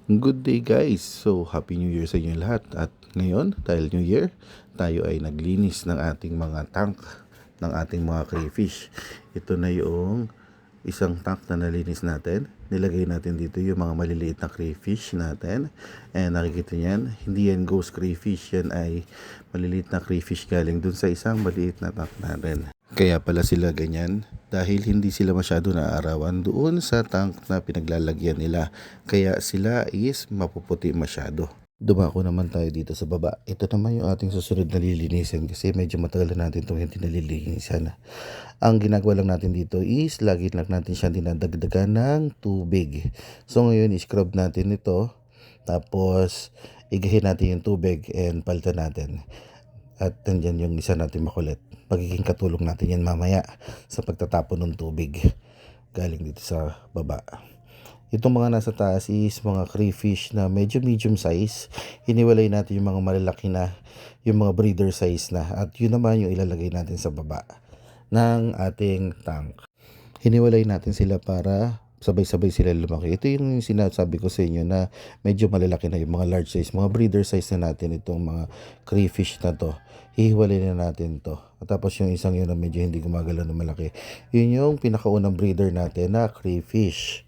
Good day guys! So, Happy New Year sa inyo lahat. At ngayon, dahil New Year, tayo ay naglinis ng ating mga tank, ng ating mga crayfish. Ito na yung isang tank na nalinis natin. Nilagay natin dito yung mga maliliit na crayfish natin. And nakikita niyan, hindi yan ghost crayfish. Yan ay maliliit na crayfish galing dun sa isang maliit na tank natin. Kaya pala sila ganyan dahil hindi sila masyado naaarawan doon sa tank na pinaglalagyan nila. Kaya sila is mapuputi masyado. Dumako naman tayo dito sa baba. Ito naman yung ating susunod na lilinisin kasi medyo matagal na natin itong hindi nalilinisan. Ang ginagawa lang natin dito is lagi lang natin siya dinadagdagan ng tubig. So ngayon i-scrub natin ito. Tapos igahin natin yung tubig and palitan natin. At nandyan yung isa natin makulit. Magiging katulong natin yan mamaya sa pagtatapon ng tubig galing dito sa baba. Itong mga nasa taas is mga crayfish na medyo medium size. Iniwalay natin yung mga malalaki na, yung mga breeder size na. At yun naman yung ilalagay natin sa baba ng ating tank. Hiniwalay natin sila para sabay-sabay sila lumaki. Ito yung sinasabi ko sa inyo na medyo malalaki na yung mga large size, mga breeder size na natin itong mga crayfish na to. Hihiwalay na natin to. At tapos yung isang yun na medyo hindi gumagalaw na malaki. Yun yung pinakaunang breeder natin na crayfish.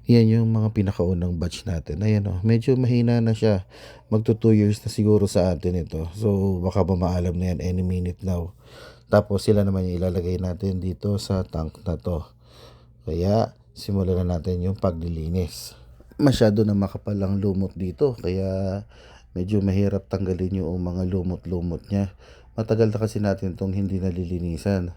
Yan yung mga pinakaunang batch natin. Ayan o, medyo mahina na siya. Magto 2 years na siguro sa atin ito. So baka ba maalam na yan any minute now. Tapos sila naman yung ilalagay natin dito sa tank na to. Kaya simulan na natin yung paglilinis. Masyado na makapal ang lumot dito. Kaya medyo mahirap tanggalin yung mga lumot-lumot niya. Matagal na kasi natin itong hindi nalilinisan.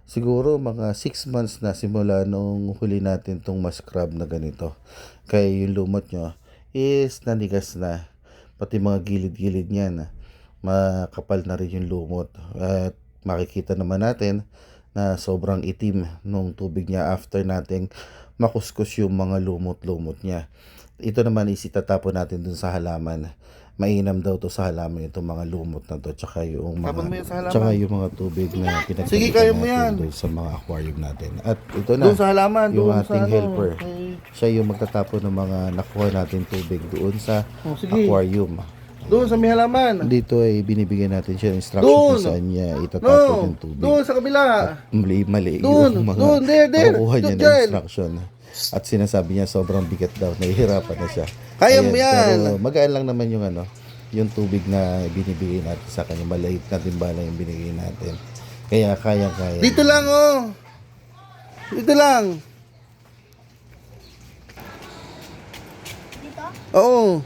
Siguro mga 6 months na simula nung huli natin itong ma-scrub na ganito. Kaya yung lumot nyo is nanigas na. Pati mga gilid-gilid niyan makapal na rin yung lumot. At makikita naman natin na sobrang itim nung tubig niya after nating makuskus yung mga lumot-lumot niya. Ito naman is itatapon natin dun sa halaman. Mainam daw to sa halaman itong mga lumot na to tsaka yung mga tubig na pinagpalitan natin doon sa mga aquarium natin. At ito na doon sa halaman, yung doon ating sa helper. Siya yung magtatapon ng mga nakuha natin tubig doon sa aquarium. Doon sa may halaman. Dito ay binibigyan natin siya ng instruction kung saan niya itatapon yung tubig. Doon sa kabila. At mali Doon, yung mga doon, there. nakukuha niya ng instruction. At sinasabi niya sobrang bigat daw, nahihirapan na siya. Kaya mo yan. Pero magaan lang naman yung yung tubig na binibigay natin sa kanya. Maliit na timbala yung binigay natin. Kaya kaya. Dito lang oh. Dito lang. Dito? Oo.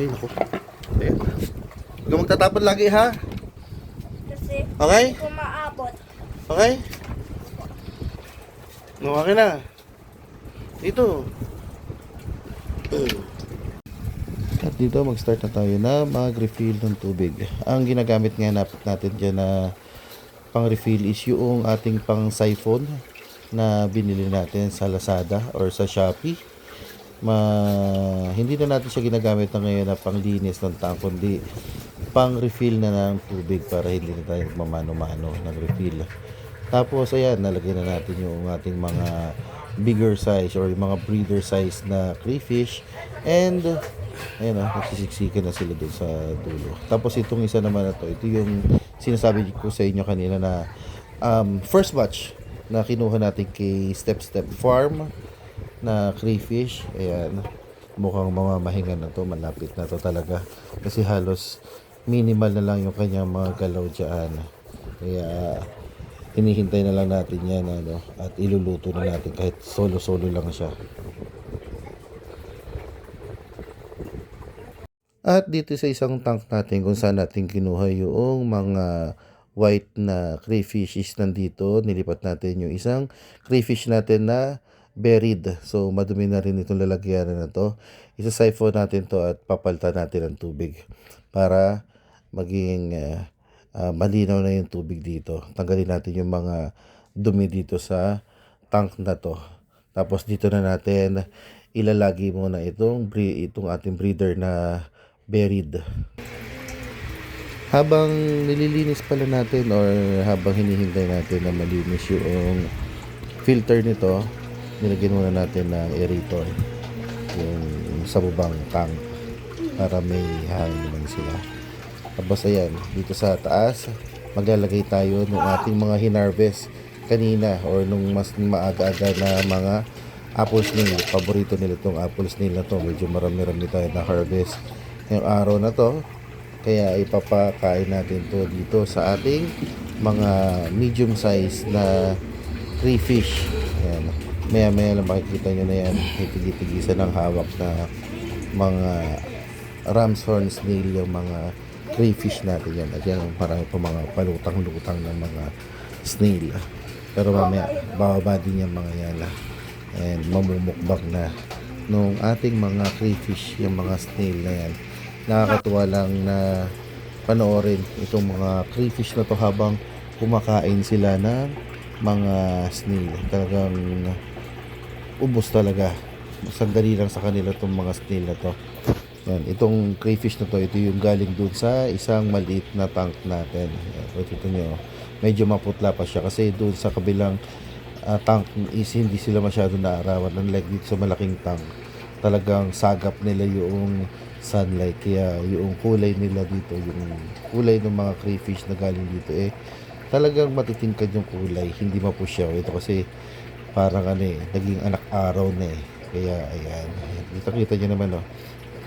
Ay, naku. Ayan. Huwag kang magtatapon lagi ha. Kasi Okay? hindi ko maabot. Okay? No, okay na. Dito. At dito mag-start na tayo na mag-refill ng tubig. Ang ginagamit nga natin dyan na pang-refill is yung ating pang-siphon na binili natin sa Lazada or sa Shopee. Hindi na natin siya ginagamit na ngayon na panglinis ng tank, kundi pang-refill na ng tubig para hindi na tayo mamano-mano ng refill. Tapos ayan, nalagay na natin yung ating mga bigger size or yung mga breeder size na crayfish. And ayan nagsisiksikan na sila doon sa dulo. Tapos itong isa naman na to, ito yung sinasabi ko sa inyo kanina na first batch na kinuha natin kay Step Step Farm na crayfish. Ayan, mukhang mamamahinga na to, malapit na to talaga kasi halos minimal na lang yung kanyang mga galaw dyan. Kaya hinihintay na lang natin yan at iluluto na natin kahit solo lang siya. At dito sa isang tank natin kung saan natin kinuha yung mga white na crayfish is nandito, nilipat natin yung isang crayfish natin na buried. So madumi na rin itong lalagyan na to. Isa-siphon natin to at papalitan natin ng tubig para maging malinaw na yung tubig dito. Tanggalin natin yung mga dumi dito sa tank na to. Tapos dito na natin ilalagay muna itong ating breeder na buried. Habang nililinis pala natin or habang hinihintay natin na malinis yung filter nito, nilagyan muna natin ng aerator yung sa bubang tank para may hangin naman sila. Tapos ayan, dito sa taas maglalagay tayo ng ating mga hinarvest kanina or nung mas maaga-aga na mga apple snail. Paborito nila itong apple snail na to, medyo marami-rami tayo na harvest ngayong araw na to, kaya ipapakain natin to dito sa ating mga medium size na crayfish. Ayan. Maya-maya lang makikita nyo na yan, tigisan ng hawak na mga ram's horn snail yung mga crayfish natin yan. At yan, parang po mga palutang-lutang ng mga snail. Pero mamaya, bababa din yung mga yan. And mamumukbang na nung ating mga crayfish, yung mga snail na yan. Nakakatuwa lang na panoorin itong mga crayfish na to habang kumakain sila ng mga snail. Talagang ubos talaga. Sandali lang sa kanila itong mga snail na to. Yan, itong crayfish na to, ito yung galing dun sa isang maliit na tank natin. Yan, ito nyo, medyo maputla pa siya kasi dun sa kabilang tank is hindi sila masyado naarawan. Unlike dito sa malaking tank, talagang sagap nila yung sunlight, kaya yung kulay nila dito, yung kulay ng mga crayfish na galing dito talagang matitingkad yung kulay, hindi mapusyaw. Ito kasi parang naging anak araw na kaya ayan, dito kita nyo naman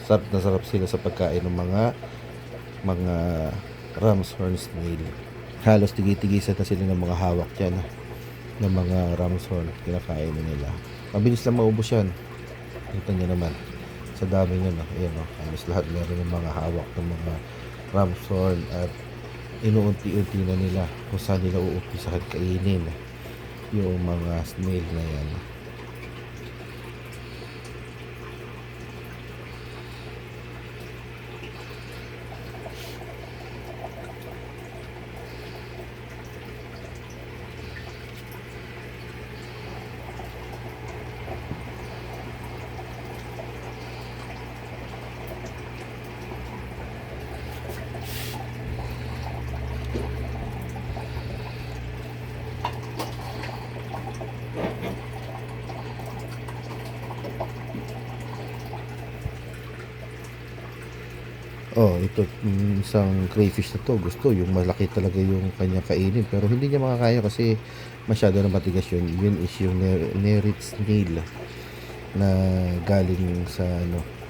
sarap na sarap sila sa pagkain ng mga ram's horn snail. Halos tigi-tigisan na sila ng mga hawak dyan ng mga ram's horn, kinakain na nila. Mabilis lang maubos yan, kita nyo naman sa dami nyo ayan halos lahat meron ng mga hawak ng mga ram's horn at inuunti-unti na nila kung saan nila uumpisa kainin yung mga snail na yan. Ito isang crayfish na to, gusto yung malaki talaga yung kanya kainin, pero hindi niya makakaya kasi masyado na matigas yun. Yun is yung nerit snail na galing sa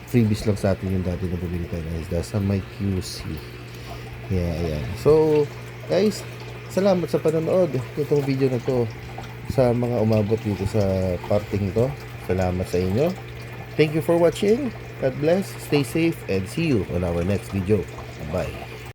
freebies lang sa atin yung dati na bumili tayo ng isda sa may QC. Ayan. So guys, salamat sa panonood itong video na to. Sa mga umabot dito sa parting to, salamat sa inyo. Thank you for watching. God bless, stay safe, and see you on our next video. Bye.